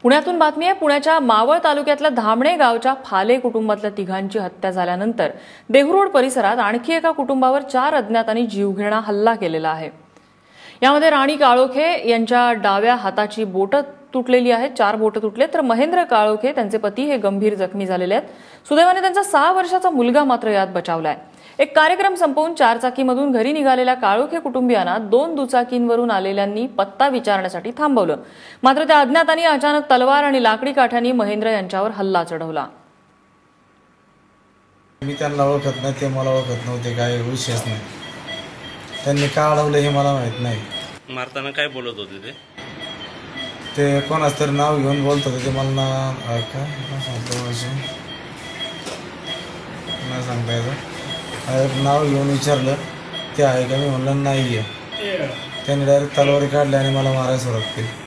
पुण्यातून बातमी आहे। पुण्याच्या मावळ तालुक्यातल्या धामणे गावच्या फाले कुटुंबातल्या तिघांची हत्या झाल्यानंतर देहरोड परिसरात आणखी एका कुटुंबावर 4 अज्ञातांनी जीवघेणा हल्ला केलेला आहे। यामध्ये राणी काळोखे यांच्या डाव्या हाताची बोटं तुटलेली आहेत, 4 बोटं तुटले, तर महेंद्र काळोखे त्यांचे पती हे गंभीर जखमी झालेले आहेत। सुदैवाने त्यांचा 6 वर्षाचा मुलगा मात्र यात बचावलाय। एक कार्यक्रम संपवून 4 चाकीमधून घरी निघालेल्या काळोखे कुटुंबियांना 2 दुचाकींवरून आलेल्यांनी पत्ता विचारण्यासाठी थांबवलं, मात्र त्या अज्ञातांनी अचानक तलवार आणि लाकडी काठ्यांनी महेंद्र यांच्यावर हल्ला चढवला। मी त्यांना ओळखत नाही, ते मला ओळखत नव्हते, काय विशेष नाही। त्यांनी का अडवलं हे मला माहित नाही। मारताना काय बोलत होते ते कोणाच तरी नाव घेऊन बोलत होते, ते मला काय सांगता येतं। नाव घेऊन विचारलं ते आहे का, मी म्हणलं नाही आहे। त्यांनी डायरेक्ट तलवारी काढली आणि मला मारायला सुरुवात केली।